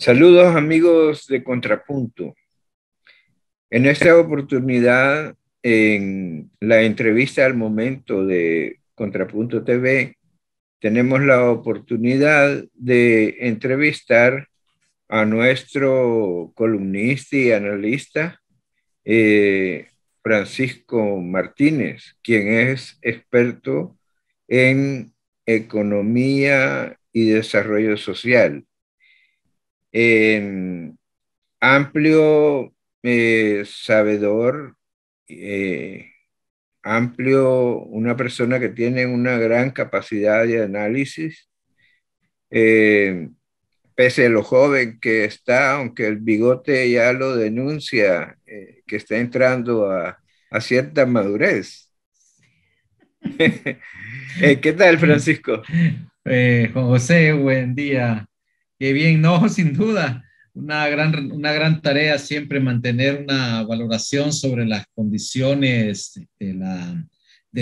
Saludos amigos de Contrapunto. En esta oportunidad, en la entrevista al momento de Contrapunto TV, tenemos la oportunidad de entrevistar a nuestro columnista y analista, Francisco Martínez, quien es experto en economía y desarrollo social. En amplio sabedor, eh, una persona que tiene una gran capacidad de análisis, eh, pese a lo joven que está, aunque el bigote ya lo denuncia, que está entrando a cierta madurez. ¿Qué tal, Francisco? Juan José, buen día. Qué bien, no, sin duda. Una gran tarea siempre mantener una valoración sobre las condiciones de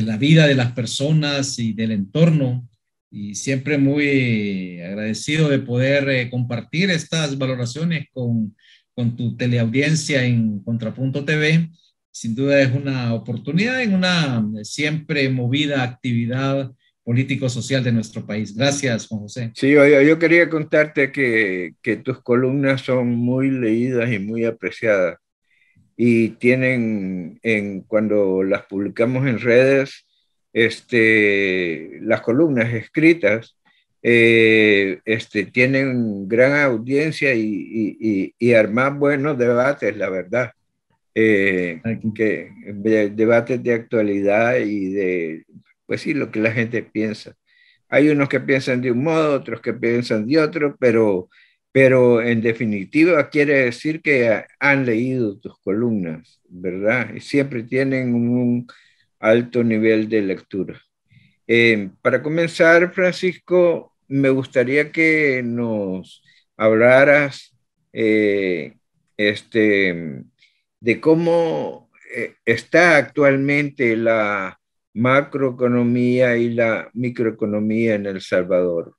la vida de las personas y del entorno. Y siempre muy agradecido de poder compartir estas valoraciones con tu teleaudiencia en Contrapunto TV. Sin duda es una oportunidad en una siempre movida actividad político-social de nuestro país. Gracias, Juan José. Sí, yo quería contarte que tus columnas son muy leídas y muy apreciadas y tienen, cuando las publicamos en redes, las columnas escritas, tienen gran audiencia y arman buenos debates, la verdad. Aquí. Debates de actualidad y de, pues sí, lo que la gente piensa. Hay unos que piensan de un modo, otros que piensan de otro, pero en definitiva quiere decir que han leído tus columnas, ¿verdad? Y siempre tienen un alto nivel de lectura. Para comenzar, Francisco, me gustaría que nos hablaras eh, este, de cómo está actualmente la macroeconomía y la microeconomía en El Salvador.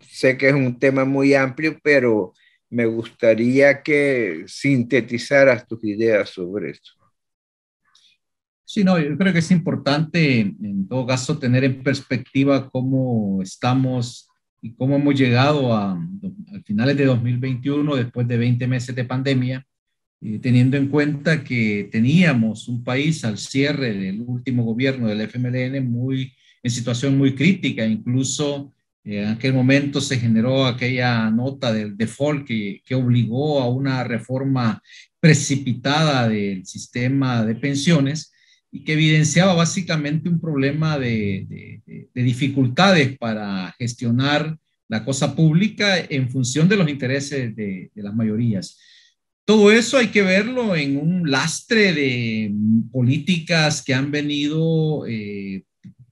Sé que es un tema muy amplio, pero me gustaría que sintetizaras tus ideas sobre esto. Sí, no, yo creo que es importante en todo caso tener en perspectiva cómo estamos y cómo hemos llegado a finales de 2021, después de 20 meses de pandemia, teniendo en cuenta que teníamos un país al cierre del último gobierno del FMLN en situación muy crítica. Incluso en aquel momento se generó aquella nota del default que obligó a una reforma precipitada del sistema de pensiones y que evidenciaba básicamente un problema de dificultades para gestionar la cosa pública en función de los intereses de las mayorías. Todo eso hay que verlo en un lastre de políticas que han venido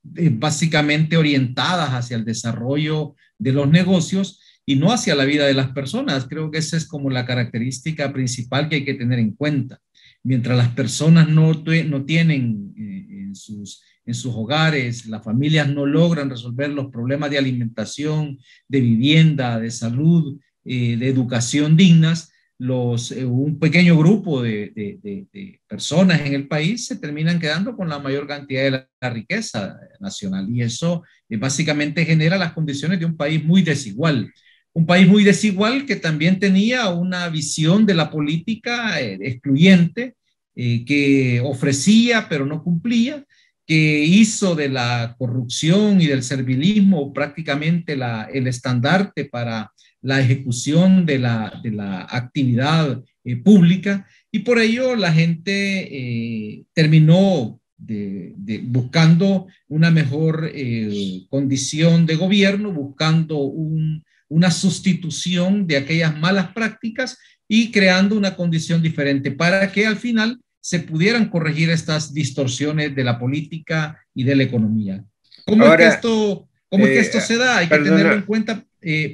básicamente orientadas hacia el desarrollo de los negocios y no hacia la vida de las personas. Creo que esa es como la característica principal que hay que tener en cuenta. Mientras las personas no tienen en sus hogares, las familias no logran resolver los problemas de alimentación, de vivienda, de salud, de educación dignas, un pequeño grupo de personas en el país se terminan quedando con la mayor cantidad de la riqueza nacional y eso básicamente genera las condiciones de un país muy desigual que también tenía una visión de la política excluyente, que ofrecía pero no cumplía, que hizo de la corrupción y del servilismo prácticamente el estandarte para la ejecución de la actividad pública y por ello la gente terminó buscando una mejor condición de gobierno, buscando una sustitución de aquellas malas prácticas y creando una condición diferente para que al final se pudieran corregir estas distorsiones de la política y de la economía. ¿Cómo es que Ahora, esto, cómo es que eh, esto se da? Hay que tenerlo en perdona, cuenta,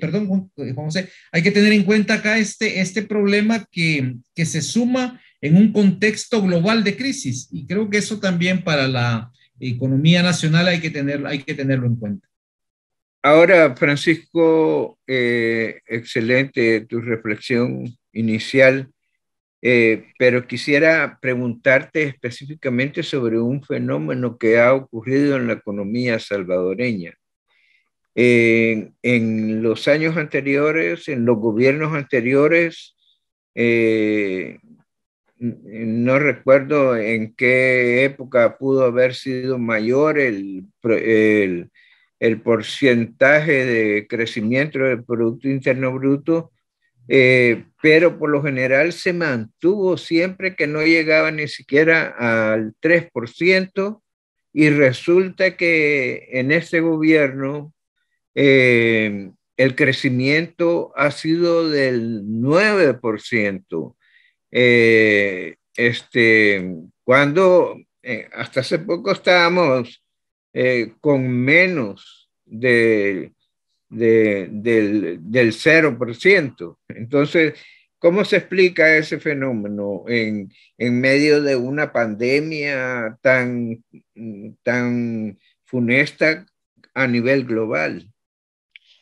perdón, Juan José, hay que tener en cuenta acá este problema que se suma en un contexto global de crisis y creo que eso también para la economía nacional hay que tenerlo en cuenta. Ahora, Francisco, excelente tu reflexión inicial, pero quisiera preguntarte específicamente sobre un fenómeno que ha ocurrido en la economía salvadoreña. En los años anteriores, en los gobiernos anteriores, eh, no recuerdo en qué época pudo haber sido mayor el porcentaje de crecimiento del Producto Interno Bruto, pero por lo general se mantuvo siempre que no llegaba ni siquiera al 3%, y resulta que en este gobierno el crecimiento ha sido del 9%. Cuando hasta hace poco estábamos con menos del 0%. Entonces, ¿cómo se explica ese fenómeno en medio de una pandemia tan funesta a nivel global?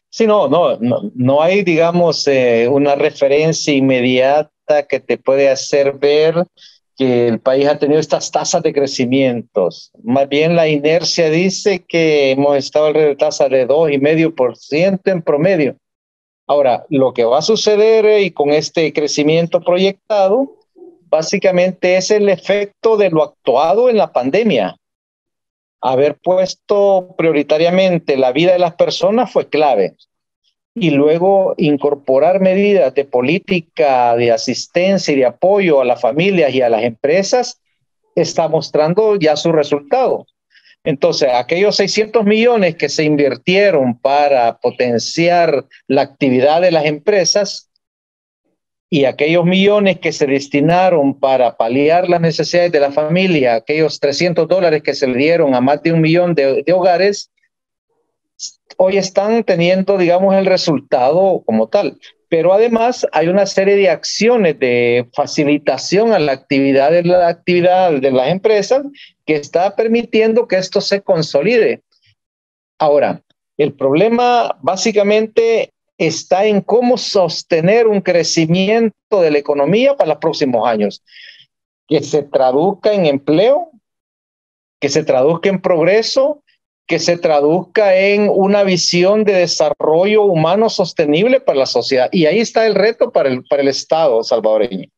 Sí, no hay, digamos, una referencia inmediata que te puede hacer ver que el país ha tenido estas tasas de crecimientos. Más bien la inercia dice que hemos estado alrededor de tasas de 2,5% en promedio. Ahora, lo que va a suceder y con este crecimiento proyectado, básicamente es el efecto de lo actuado en la pandemia. Haber puesto prioritariamente la vida de las personas fue clave. Y luego incorporar medidas de política, de asistencia y de apoyo a las familias y a las empresas está mostrando ya su resultado. Entonces, aquellos 600 millones que se invirtieron para potenciar la actividad de las empresas y aquellos millones que se destinaron para paliar las necesidades de la familia, aquellos $300 que se le dieron a más de 1 millón de hogares, hoy están teniendo, digamos, el resultado como tal. Pero además hay una serie de acciones de facilitación a la actividad de las empresas que está permitiendo que esto se consolide. Ahora, el problema básicamente está en cómo sostener un crecimiento de la economía para los próximos años, que se traduzca en empleo, que se traduzca en progreso, que se traduzca en una visión de desarrollo humano sostenible para la sociedad. Y ahí está el reto para el Estado salvadoreño.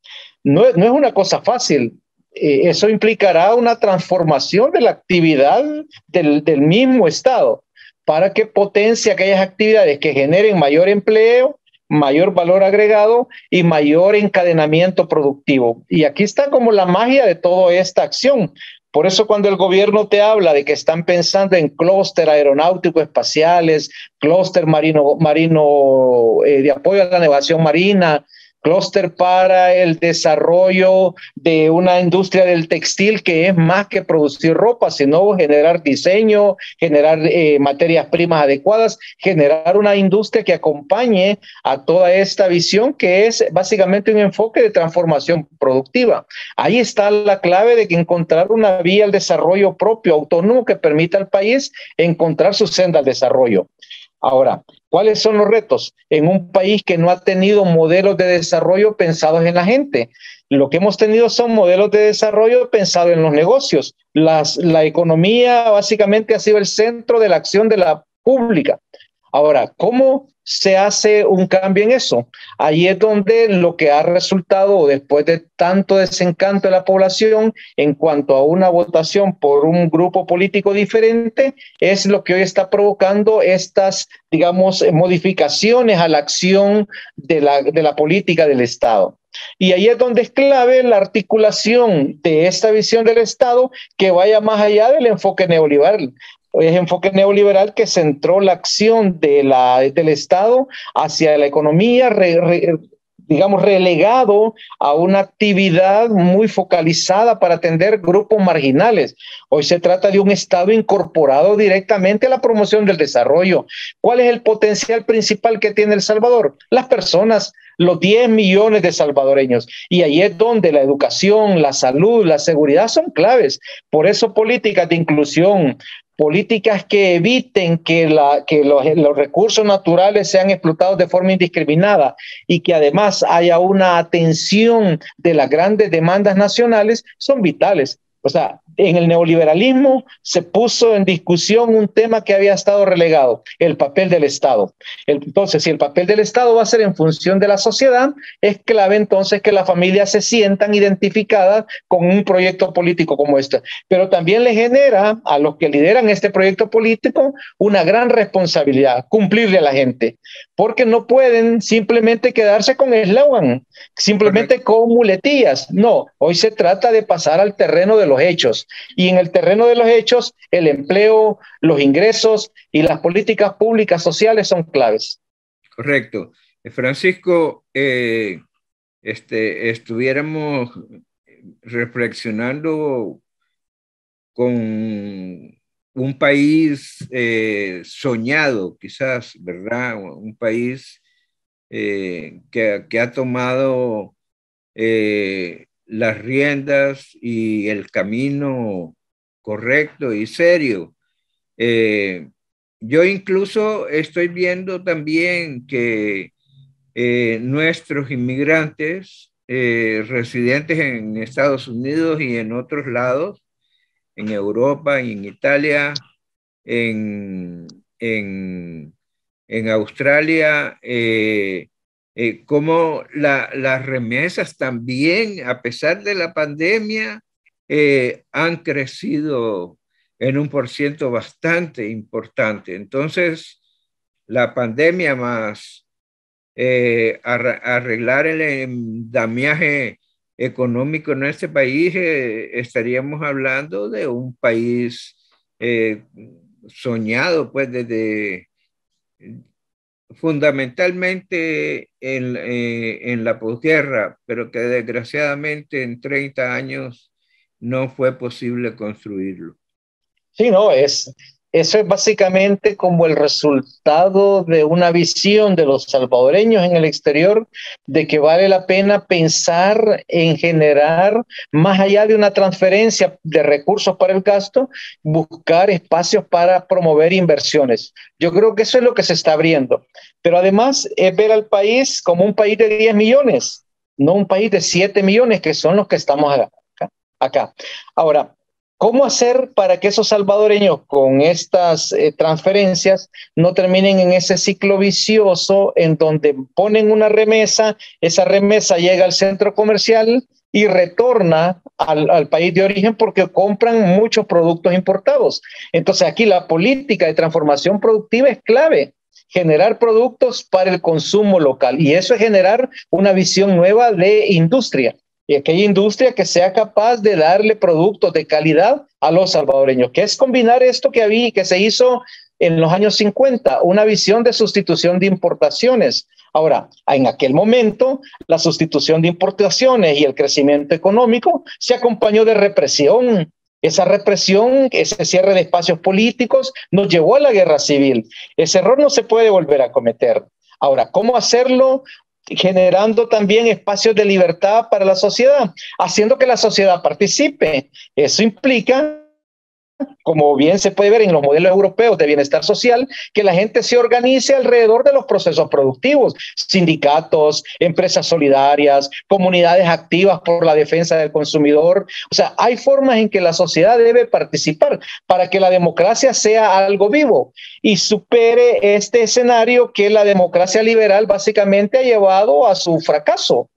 No es una cosa fácil. Eso implicará una transformación de la actividad del mismo Estado para que potencie aquellas actividades que generen mayor empleo, mayor valor agregado y mayor encadenamiento productivo. Y aquí está como la magia de toda esta acción. Por eso cuando el gobierno te habla de que están pensando en clúster aeronáutico espaciales, clúster marino de apoyo a la navegación marina, clúster para el desarrollo de una industria del textil que es más que producir ropa, sino generar diseño, generar materias primas adecuadas, generar una industria que acompañe a toda esta visión que es básicamente un enfoque de transformación productiva. Ahí está la clave de que encontrar una vía al desarrollo propio, autónomo, que permita al país encontrar su senda al desarrollo. Ahora, ¿cuáles son los retos? En un país que no ha tenido modelos de desarrollo pensados en la gente. Lo que hemos tenido son modelos de desarrollo pensados en los negocios. La economía básicamente ha sido el centro de la acción de la pública. Ahora, ¿cómo se hace un cambio en eso? Ahí es donde lo que ha resultado después de tanto desencanto de la población en cuanto a una votación por un grupo político diferente es lo que hoy está provocando estas, digamos, modificaciones a la acción de la política del Estado. Y ahí es donde es clave la articulación de esta visión del Estado que vaya más allá del enfoque neoliberal. Es enfoque neoliberal que centró la acción del Estado hacia la economía, digamos, relegado a una actividad muy focalizada para atender grupos marginales. Hoy se trata de un Estado incorporado directamente a la promoción del desarrollo. ¿Cuál es el potencial principal que tiene El Salvador? Las personas, los 10 millones de salvadoreños. Y ahí es donde la educación, la salud, la seguridad son claves. Por eso políticas de inclusión, políticas que eviten que los recursos naturales sean explotados de forma indiscriminada y que además haya una atención de las grandes demandas nacionales, son vitales. O sea, en el neoliberalismo se puso en discusión un tema que había estado relegado, el papel del Estado. Entonces, si el papel del Estado va a ser en función de la sociedad, es clave entonces que las familias se sientan identificadas con un proyecto político como este. Pero también le genera a los que lideran este proyecto político una gran responsabilidad, cumplirle a la gente, porque no pueden simplemente quedarse con el eslogan, simplemente con muletillas. No, hoy se trata de pasar al terreno de los hechos. Y en el terreno de los hechos, el empleo, los ingresos y las políticas públicas sociales son claves. Correcto. Francisco, estuviéramos reflexionando con un país soñado, quizás, ¿verdad? Un país que ha tomado las riendas y el camino correcto y serio. Yo incluso estoy viendo también que nuestros inmigrantes residentes en Estados Unidos y en otros lados, en Europa y en Italia, en, en, en Australia, como las remesas también, a pesar de la pandemia, han crecido en un % bastante importante. Entonces, la pandemia más arreglar el endamiaje económico en este país, estaríamos hablando de un país soñado, pues desde fundamentalmente en la posguerra, pero que desgraciadamente en 30 años no fue posible construirlo. Sí, no, eso es básicamente como el resultado de una visión de los salvadoreños en el exterior de que vale la pena pensar en generar, más allá de una transferencia de recursos para el gasto, buscar espacios para promover inversiones. Yo creo que eso es lo que se está abriendo. Pero además es ver al país como un país de 10 millones, no un país de 7 millones, que son los que estamos acá. Ahora, ¿cómo hacer para que esos salvadoreños con estas transferencias no terminen en ese ciclo vicioso en donde ponen una remesa, esa remesa llega al centro comercial y retorna al país de origen porque compran muchos productos importados? Entonces aquí la política de transformación productiva es clave. Generar productos para el consumo local, y eso es generar una visión nueva de industria. Y aquella industria que sea capaz de darle productos de calidad a los salvadoreños, que es combinar esto que se hizo en los años 50, una visión de sustitución de importaciones. Ahora, en aquel momento, la sustitución de importaciones y el crecimiento económico se acompañó de represión. Esa represión, ese cierre de espacios políticos nos llevó a la guerra civil. Ese error no se puede volver a cometer. Ahora, ¿cómo hacerlo? Generando también espacios de libertad para la sociedad, haciendo que la sociedad participe. Eso implica, como bien se puede ver en los modelos europeos de bienestar social, que la gente se organice alrededor de los procesos productivos, sindicatos, empresas solidarias, comunidades activas por la defensa del consumidor. O sea, hay formas en que la sociedad debe participar para que la democracia sea algo vivo y supere este escenario que la democracia liberal básicamente ha llevado a su fracaso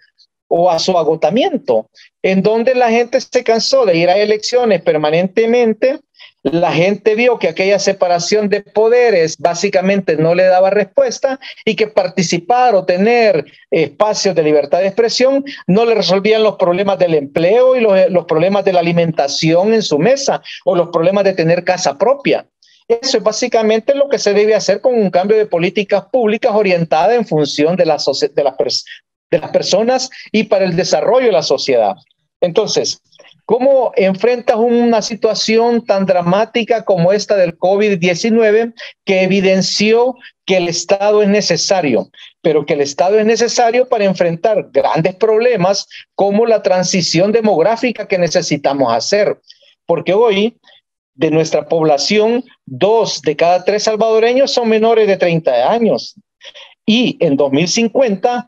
o a su agotamiento, en donde la gente se cansó de ir a elecciones permanentemente. La gente vio que aquella separación de poderes básicamente no le daba respuesta y que participar o tener espacios de libertad de expresión no le resolvían los problemas del empleo y los problemas de la alimentación en su mesa o los problemas de tener casa propia. Eso es básicamente lo que se debe hacer con un cambio de políticas públicas orientada en función de las personas y para el desarrollo de la sociedad. Entonces, ¿cómo enfrentas una situación tan dramática como esta del COVID-19 que evidenció que el Estado es necesario, pero que el Estado es necesario para enfrentar grandes problemas como la transición demográfica que necesitamos hacer? Porque hoy de nuestra población, 2 de cada 3 salvadoreños son menores de 30 años. Y en 2050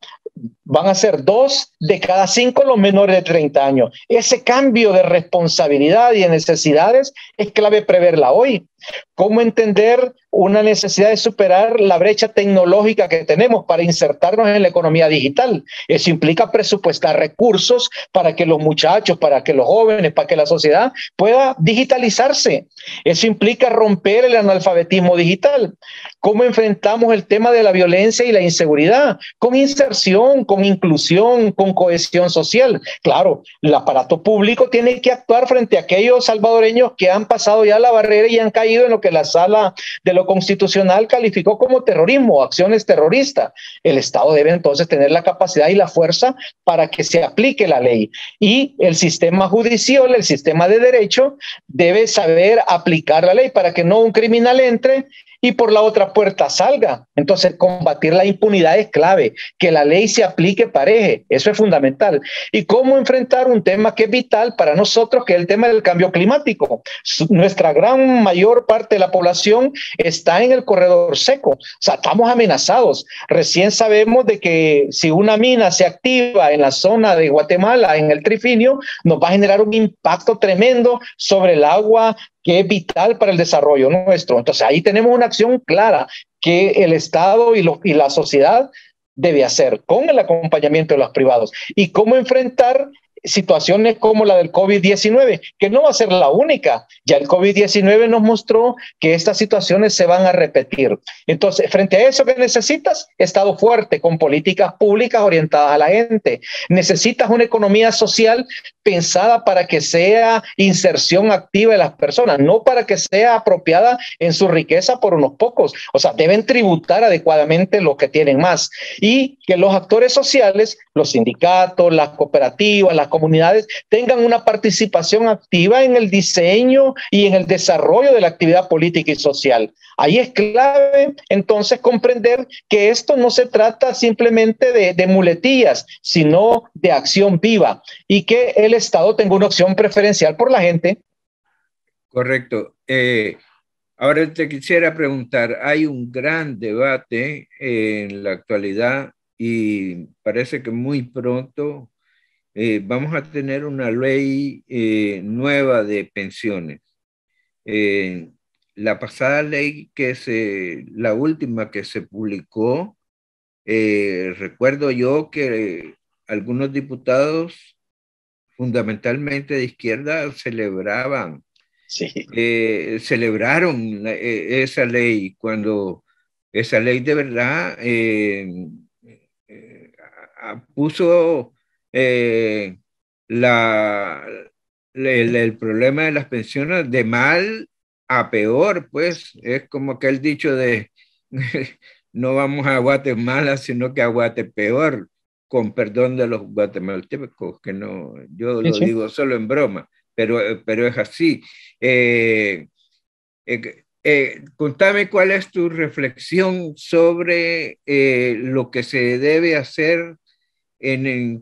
van a ser 2 de cada 5 los menores de 30 años. Ese cambio de responsabilidad y de necesidades es clave preverla hoy. ¿Cómo entender una necesidad de superar la brecha tecnológica que tenemos para insertarnos en la economía digital? Eso implica presupuestar recursos para que los muchachos, para que los jóvenes, para que la sociedad pueda digitalizarse. Eso implica romper el analfabetismo digital. ¿Cómo enfrentamos el tema de la violencia y la inseguridad? Con inserción, con inclusión, con cohesión social. Claro, el aparato público tiene que actuar frente a aquellos salvadoreños que han pasado ya la barrera y han caído en lo que la Sala de lo Constitucional calificó como terrorismo, acciones terroristas. El Estado debe entonces tener la capacidad y la fuerza para que se aplique la ley. Y el sistema judicial, el sistema de derecho, debe saber aplicar la ley para que no un criminal entre y por la otra puerta salga. Entonces, combatir la impunidad es clave, que la ley se aplique pareje, eso es fundamental. Y cómo enfrentar un tema que es vital para nosotros, que es el tema del cambio climático. Nuestra gran mayor parte de la población está en el corredor seco, o sea, estamos amenazados. Recién sabemos de que si una mina se activa en la zona de Guatemala, en el Trifinio, nos va a generar un impacto tremendo sobre el agua, que es vital para el desarrollo nuestro. Entonces ahí tenemos una acción clara que el Estado y la sociedad debe hacer con el acompañamiento de los privados. Y cómo enfrentar situaciones como la del COVID-19, que no va a ser la única. Ya el COVID-19 nos mostró que estas situaciones se van a repetir. Entonces, frente a eso, ¿qué necesitas? Estado fuerte, con políticas públicas orientadas a la gente. Necesitas una economía social pensada para que sea inserción activa de las personas, no para que sea apropiada en su riqueza por unos pocos. O sea, deben tributar adecuadamente los que tienen más. Y que los actores sociales, los sindicatos, las cooperativas, las comunidades, tengan una participación activa en el diseño y en el desarrollo de la actividad política y social. Ahí es clave, entonces, comprender que esto no se trata simplemente de muletillas, sino de acción viva y que el Estado tenga una opción preferencial por la gente. Correcto. Ahora te quisiera preguntar, hay un gran debate en la actualidad y parece que muy pronto vamos a tener una ley nueva de pensiones. La pasada ley la última que se publicó, recuerdo yo que algunos diputados fundamentalmente de izquierda celebraron esa ley cuando esa ley de verdad puso el problema de las pensiones de mal a peor, pues es como aquel dicho de no vamos a Guatemala, sino que a Guatepeor, con perdón de los guatemaltecos, que no, yo lo digo solo en broma, pero es así. Contame cuál es tu reflexión sobre lo que se debe hacer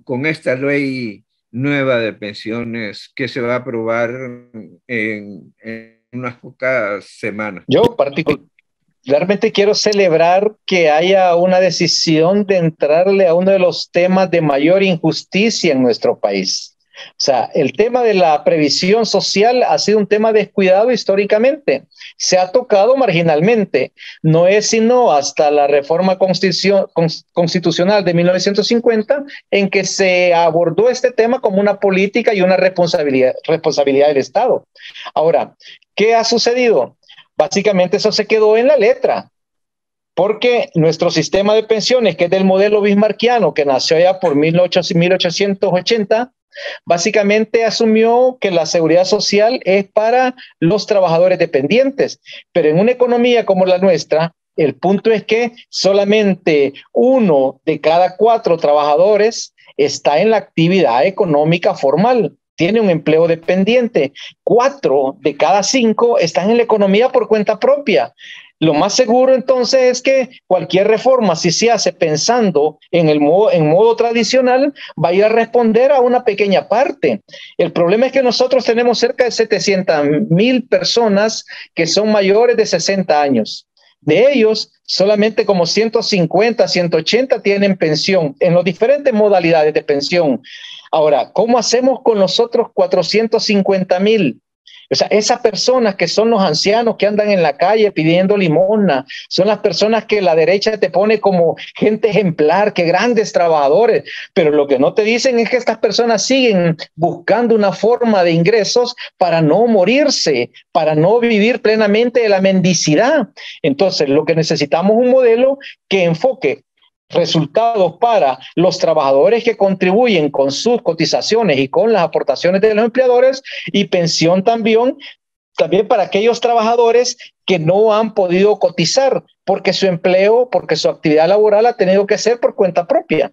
con esta ley nueva de pensiones que se va a aprobar en unas pocas semanas. Yo particularmente quiero celebrar que haya una decisión de entrarle a uno de los temas de mayor injusticia en nuestro país. O sea, el tema de la previsión social ha sido un tema descuidado históricamente. Se ha tocado marginalmente. No es sino hasta la reforma constitucional de 1950 en que se abordó este tema como una política y una responsabilidad del Estado. Ahora, ¿qué ha sucedido? Básicamente eso se quedó en la letra. Porque nuestro sistema de pensiones, que es del modelo bismarckiano, que nació ya por 1880, básicamente asumió que la seguridad social es para los trabajadores dependientes, pero en una economía como la nuestra, el punto es que solamente 1 de cada 4 trabajadores está en la actividad económica formal, tiene un empleo dependiente. 4 de cada 5 están en la economía por cuenta propia. Lo más seguro entonces es que cualquier reforma, si se hace pensando en modo tradicional, va a ir a responder a una pequeña parte. El problema es que nosotros tenemos cerca de 700,000 personas que son mayores de 60 años. De ellos, solamente como 150, 180 tienen pensión en las diferentes modalidades de pensión. Ahora, ¿cómo hacemos con los otros 450,000? O sea, esas personas que son los ancianos que andan en la calle pidiendo limosna, son las personas que la derecha te pone como gente ejemplar, que grandes trabajadores, pero lo que no te dicen es que estas personas siguen buscando una forma de ingresos para no morirse, para no vivir plenamente de la mendicidad. Entonces, lo que necesitamos es un modelo que enfoque resultados para los trabajadores que contribuyen con sus cotizaciones y con las aportaciones de los empleadores, y pensión también para aquellos trabajadores que no han podido cotizar porque su empleo, porque su actividad laboral ha tenido que ser por cuenta propia.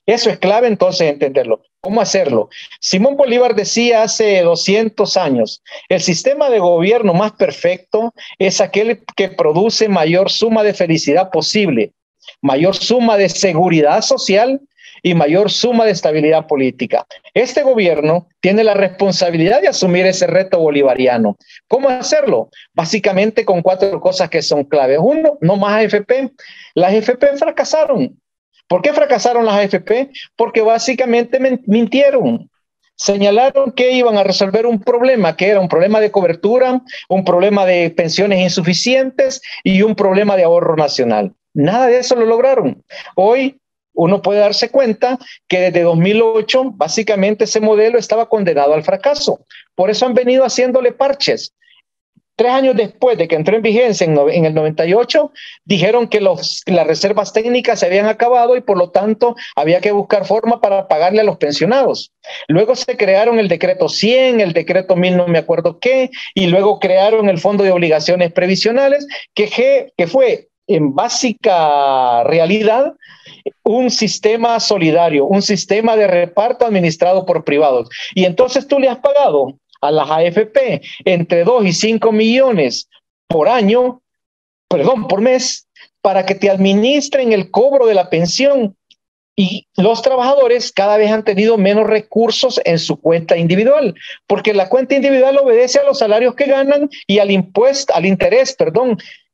Eso es clave entonces entenderlo. ¿Cómo hacerlo? Simón Bolívar decía hace 200 años, el sistema de gobierno más perfecto es aquel que produce mayor suma de felicidad posible, mayor suma de seguridad social y mayor suma de estabilidad política. Este gobierno tiene la responsabilidad de asumir ese reto bolivariano. ¿Cómo hacerlo? Básicamente con 4 cosas que son claves. 1, no más AFP. Las AFP fracasaron. ¿Por qué fracasaron las AFP? Porque básicamente mintieron. Señalaron que iban a resolver un problema, que era un problema de cobertura, un problema de pensiones insuficientes y un problema de ahorro nacional. Nada de eso lo lograron. Hoy uno puede darse cuenta que desde 2008 básicamente ese modelo estaba condenado al fracaso. Por eso han venido haciéndole parches. 3 años después de que entró en vigencia en el 98, dijeron que las reservas técnicas se habían acabado y por lo tanto había que buscar forma para pagarle a los pensionados. Luego se crearon el decreto 100, el decreto 1000 no me acuerdo qué, y luego crearon el Fondo de Obligaciones Previsionales, que fue en básica realidad un sistema solidario, un sistema de reparto administrado por privados. Y entonces tú le has pagado a las AFP entre 2 y 5 millones por mes, para que te administren el cobro de la pensión. Y los trabajadores cada vez han tenido menos recursos en su cuenta individual, porque la cuenta individual obedece a los salarios que ganan y al interés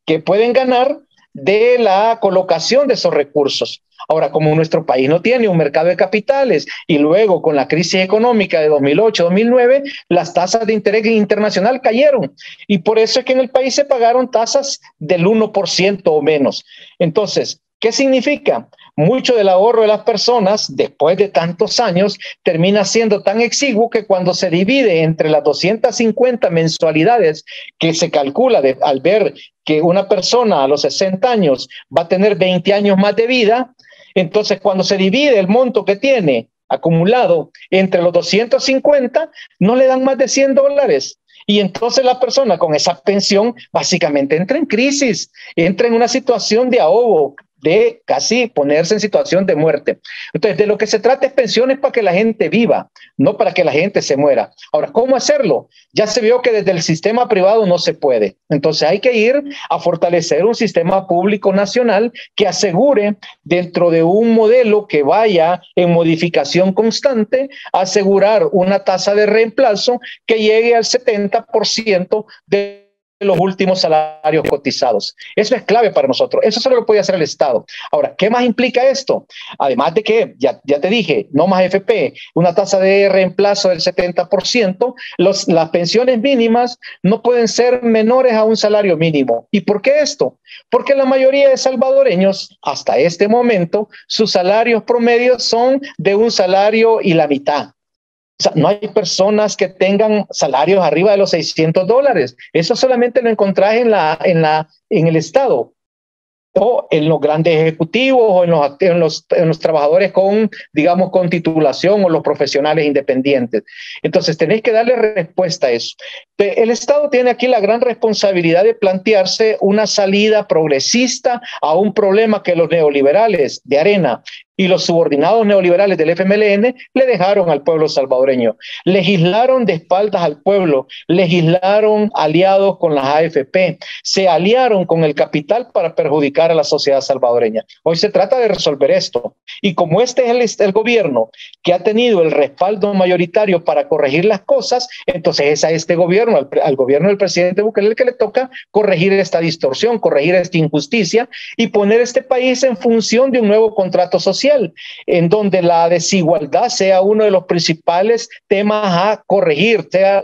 que pueden ganar de la colocación de esos recursos. Ahora, como nuestro país no tiene un mercado de capitales y luego con la crisis económica de 2008-2009, las tasas de interés internacional cayeron y por eso es que en el país se pagaron tasas del 1% o menos. Entonces, ¿qué significa? Mucho del ahorro de las personas, después de tantos años, termina siendo tan exiguo que cuando se divide entre las 250 mensualidades que se calcula al ver que una persona a los 60 años va a tener 20 años más de vida, entonces cuando se divide el monto que tiene acumulado entre los 250, no le dan más de $100. Y entonces la persona con esa pensión básicamente entra en crisis, entra en una situación de ahogo, de casi ponerse en situación de muerte. Entonces, de lo que se trata es pensiones para que la gente viva, no para que la gente se muera. Ahora, ¿cómo hacerlo? Ya se vio que desde el sistema privado no se puede. Entonces, hay que ir a fortalecer un sistema público nacional que asegure, dentro de un modelo que vaya en modificación constante, asegurar una tasa de reemplazo que llegue al 70% de los últimos salarios cotizados. Eso es clave para nosotros. Eso solo lo puede hacer el Estado. Ahora, ¿qué más implica esto? Además de que, ya te dije, no más FP, una tasa de reemplazo del 70%, las pensiones mínimas no pueden ser menores a un salario mínimo. ¿Y por qué esto? Porque la mayoría de salvadoreños, hasta este momento, sus salarios promedios son de un salario y la mitad. O sea, no hay personas que tengan salarios arriba de los $600. Eso solamente lo encontrás en el Estado o en los grandes ejecutivos o en los trabajadores con titulación o los profesionales independientes. Entonces, tenéis que darle respuesta a eso. El Estado tiene aquí la gran responsabilidad de plantearse una salida progresista a un problema que los neoliberales de arena y los subordinados neoliberales del FMLN le dejaron al pueblo salvadoreño. Legislaron de espaldas al pueblo, legislaron aliados con las AFP, se aliaron con el capital para perjudicar a la sociedad salvadoreña. Hoy se trata de resolver esto. Y como este es el gobierno que ha tenido el respaldo mayoritario para corregir las cosas, entonces es a este gobierno, al gobierno del presidente Bukele, el que le toca corregir esta distorsión, corregir esta injusticia y poner este país en función de un nuevo contrato social, en donde la desigualdad sea uno de los principales temas a corregir, sea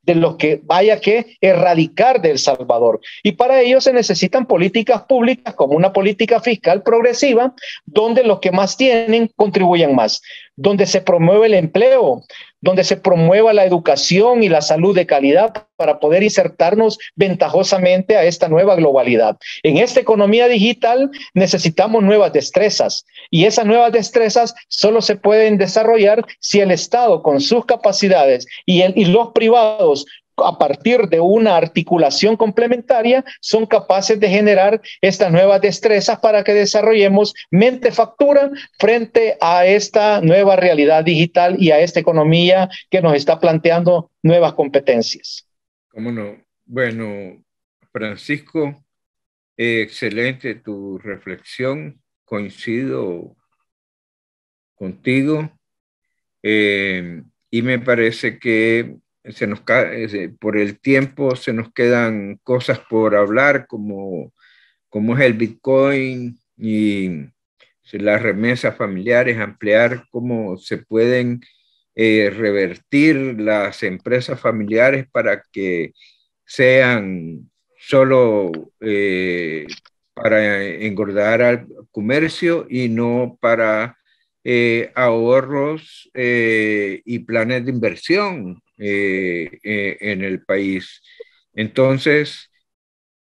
de los que vaya que erradicar de El Salvador. Y para ello se necesitan políticas públicas como una política fiscal progresiva, donde los que más tienen contribuyan más, donde se promueve el empleo, donde se promueva la educación y la salud de calidad para poder insertarnos ventajosamente a esta nueva globalidad. En esta economía digital necesitamos nuevas destrezas y esas nuevas destrezas solo se pueden desarrollar si el Estado con sus capacidades y los privados a partir de una articulación complementaria, son capaces de generar estas nuevas destrezas para que desarrollemos mente factura frente a esta nueva realidad digital y a esta economía que nos está planteando nuevas competencias. ¿Cómo no? Bueno, Francisco, excelente tu reflexión, coincido contigo, y me parece que por el tiempo se nos quedan cosas por hablar, como es el Bitcoin y las remesas familiares, ampliar cómo se pueden revertir las empresas familiares para que sean solo para engordar al comercio y no para ahorros y planes de inversión en el país. Entonces,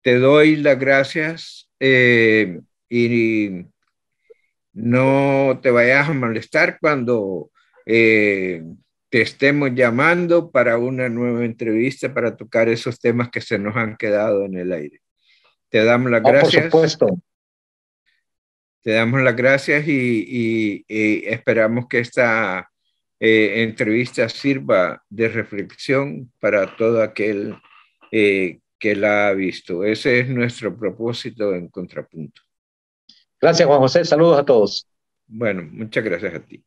te doy las gracias y no te vayas a molestar cuando te estemos llamando para una nueva entrevista para tocar esos temas que se nos han quedado en el aire. Te damos las gracias. Por supuesto. Te damos las gracias y esperamos que esta entrevista sirva de reflexión para todo aquel que la ha visto. Ese es nuestro propósito en Contrapunto. Gracias, Juan José. Saludos a todos. Bueno, muchas gracias a ti.